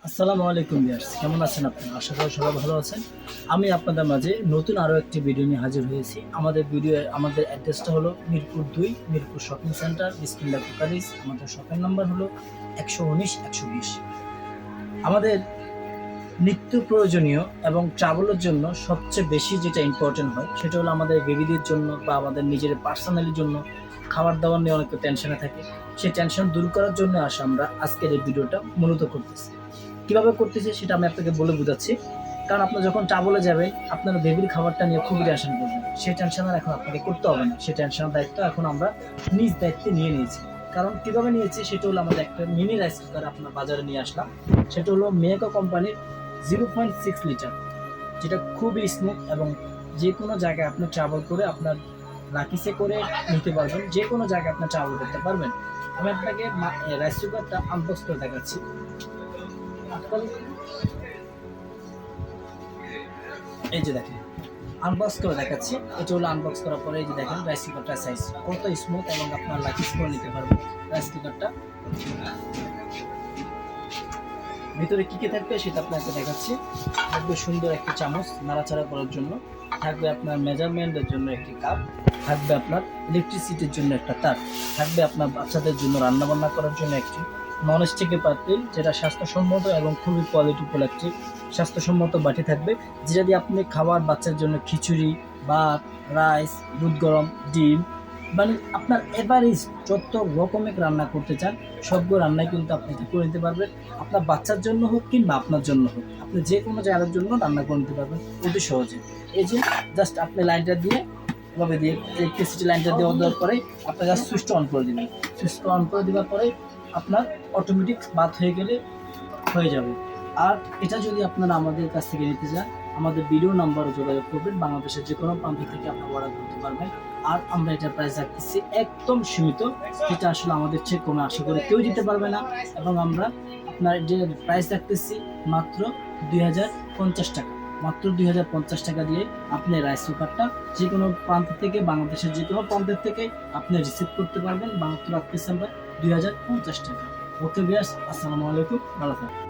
আসসালামু আলাইকুম ভিউয়ার্স, কেমন আছেন আপনারা? আশা করি সবাই ভালো আছেন। আমি আপনাদের মাঝে নতুন আরও একটি ভিডিও নিয়ে হাজির হয়েছি। আমাদের অ্যাড্রেসটা হলো মিরপুর ২, মিরপুর শপিং সেন্টার, বিসমিল্লাহ কুকারিজ। আমাদের শপের নাম্বার হলো ১১৯-১২০। আমাদের নিত্য প্রয়োজনীয় এবং ট্রাভেলের জন্য সবচেয়ে বেশি যেটা ইম্পর্টেন্ট হয় সেটা হলো আমাদের বেবিদের জন্য বা আমাদের নিজের পার্সোনালির জন্য খাবার দাবার নিয়ে অনেক টেনশনে থাকে। সেই টেনশন দূর করার জন্য আমরা আজকের এই ভিডিওটা মূলত করতেছি। কিভাবে করতেছি সেটা আমি আপনাকে বলে বোঝাচ্ছি। কারণ আপনি যখন ট্রাভেলে যাবেন, আপনার বেবির খাবারটা নিয়ে খুবই টেনশন করবেন। সেই টেনশন আর এখন আপনাকে করতে হবে না। সেই টেনশনের দায়িত্ব এখন আমরা নিজ দায়িত্বে নিয়ে নিয়েছি। কারণ কিভাবে নিয়েছি সেটা হলো আমাদের একটা মিনি রাইস কুকার আপনার বাজারে নিয়ে আসলাম। সেটা হলো মেয়াকো কোম্পানির 0.6 লিটার, যেটা খুবই স্মুথ এবং যে কোনো জায়গায় আপনি ট্রাভেল করে আপনার লাকিসে করে নিতে পারবেন। যে কোনো জায়গায় আপনি ট্রাভেল করতে পারবেন। আমি আপনাকে রাইস কুকারটা আনবক্স করে দেখাচ্ছি। এই যে দেখেন, আনবক্স করে দেখাচ্ছি। এটা হলো আনবক্স করার পরে এই যে দেখেন রাইস কুকারটার সাইজ কত স্মুথ এবং আপনার লাকিস করে নিতে পারবেন রাইস কুকারটা। ভিতরে কি কি থাকবে সেটা আপনাকে দেখাচ্ছি। থাকবে সুন্দর একটি চামচ নাড়াচাড়া করার জন্য, থাকবে আপনার মেজারমেন্টের জন্য একটি কাপ, থাকবে আপনার ইলেকট্রিসিটির জন্য একটা তার, থাকবে আপনার বাচ্চাদের জন্য রান্নাবান্না করার জন্য একটি ননস্টিকের পাতিল, যেটা স্বাস্থ্যসম্মত এবং খুবই কোয়ালিটিফুল একটি স্বাস্থ্যসম্মত বাটি থাকবে, যেটা দিয়ে আপনি খাবার বাচ্চার জন্য খিচুড়ি, ভাত, রাইস, দুধ গরম, ডিম, মানে আপনার এভারেজ যত রকমের রান্না করতে চান সবগুলো রান্নাই কিন্তু আপনি করে নিতে পারবেন। আপনার বাচ্চার জন্য হোক কিংবা আপনার জন্য হোক, আপনি যে কোনো জায়গার জন্য রান্না করে নিতে পারবেন অতি সহজে। এই যে জাস্ট আপনি লাইনটা দিয়ে এভাবে দিয়ে ইলেকট্রিসিটি লাইনটা দেওয়ার পরে আপনার জাস্ট সুইচটা অন করে দেবেন। সুইচটা অন করে দেওয়ার পরে আপনার অটোমেটিক বাদ হয়ে যাবে। আর এটা যদি আপনারা আমাদের কাছ থেকে নিতে চান, আমাদের ভিডিও নাম্বারে যোগাযোগ করবেন। বাংলাদেশের যে কোনো প্রান্ত থেকে আপনারা অর্ডার করতে পারবেন। আর আমরা এটার প্রাইস রাখতেছি একদম সীমিত, যেটা আসলে আমাদের চেয়ে কমে আশা করে কেউ দিতে পারবে না। এবং আমরা আপনার যে প্রাইস রাখতেছি মাত্র 2050 টাকা। মাত্র 2050 টাকা দিয়ে আপনি রাইস কুকারটা যে কোনো প্রান্ত থেকে, বাংলাদেশের যে কোনো প্রান্তের থেকে আপনি রিসিভ করতে পারবেন। মাত্র রাখতেছি আমরা 2050 টাকা। ওকে ভিউয়ার্স, আসসালামু আলাইকুম, ভালো থাকবেন।